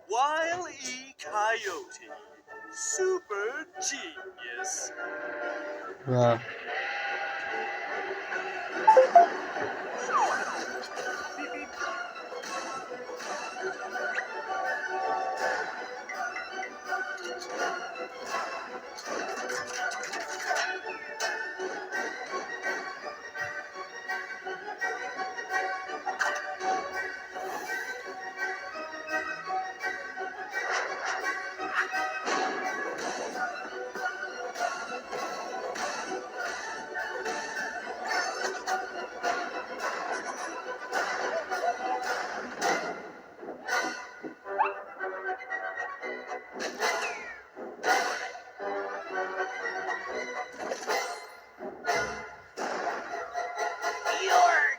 Wile E. Coyote, super genius. वाह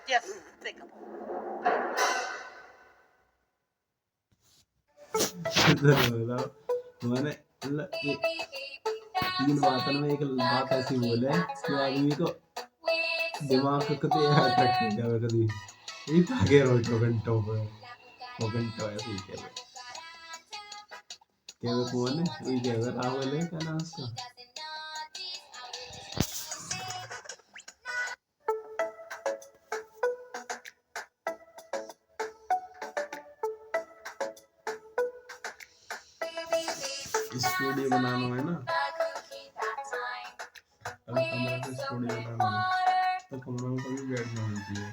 You're despicable. मैंने 3 बातों में एक बात ऐसी बोले कि आदमी को दिमाग को कते अट्रैक्ट कर जावे कभी ये भागे रोज घंटों पे वो घंटों ऐसे ही के वो कौन है ये क्या कर रहा है क्या नाम उसका स्टूडियो बनाना है ना अगर कमरा का स्टूडियो बनाना है तो कमरा में कभी बेड ना होना चाहिए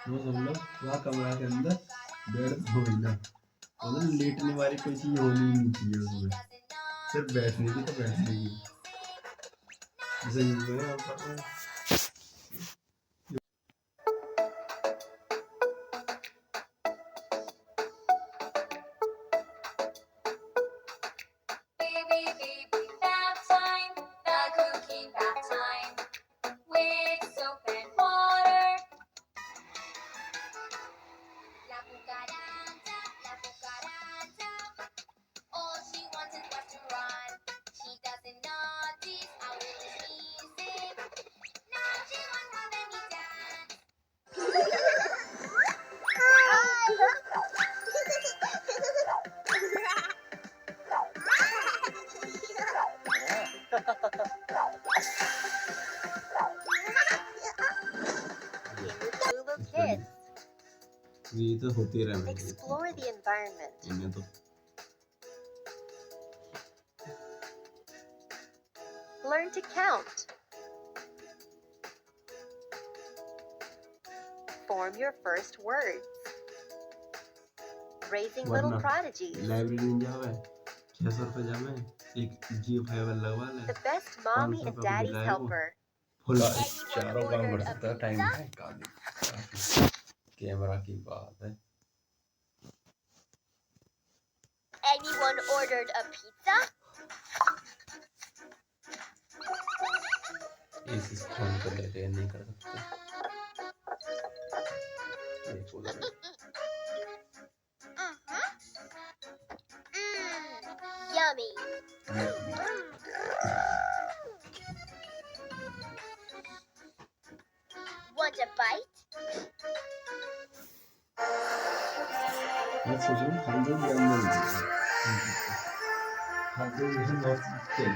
वो सब लोग वहाँ कमरा के अंदर बेड होना मतलब लेटने वाली कोई चीज होनी नहीं चाहिए उसमें सिर्फ बैठने की तो बैठने की जैसे ये पता है ये तो होती रहना Explore the environment. इन्हें तो Learn to count. Form your first words. Raising little prodigies. Library में जावे 600 रुपए जावे एक जीओ फाइबर लगवा ले The best mommy and daddy's helper. Full चारों काम कर सकता है टाइम है काफी कैमरा की बात है Anyone ordered a pizza? इस फोन को लेते नहीं कर सकते ये उधर Yummy. Want a bite? Let's assume 100 grams of 100 grams of chicken.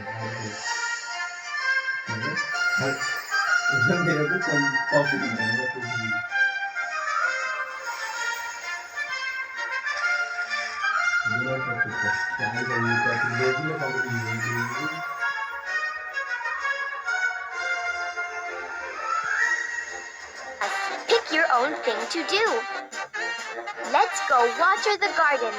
मेरे को कम कॉफी नहीं है कुछ भी मेरा कॉफी का चाय का ये कॉफी ले लिया कॉफी नहीं Pick your own thing to do. Let's go water the garden.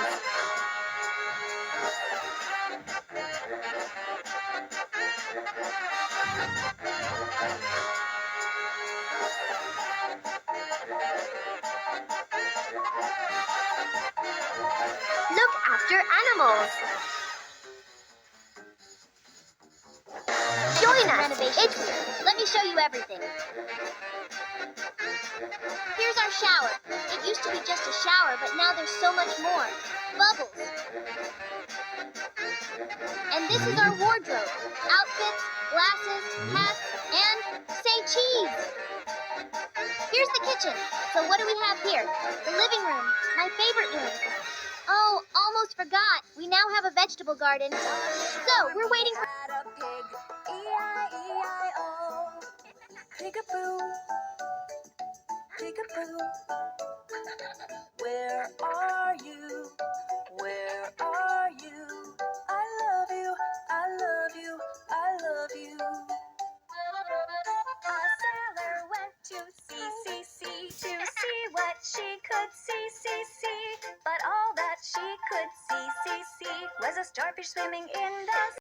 Look after animals. Join us. Let me show you everything. Here's our shower. It used to be just a shower, but now there's so much more. Bubbles. And this is our wardrobe. Outfits, glasses, hats, and say cheese. Here's the kitchen. So what do we have here? The living room, my favorite room. Oh, almost forgot. We now have a vegetable garden. So, we're waiting for... Had a pig, E-I-E-I-O. Pig-a-boo, pig-a-boo. Where are you? Where are you? I love you, I love you, I love you. A sailor went to sea to see what she could see. But all that she could see was a starfish swimming in the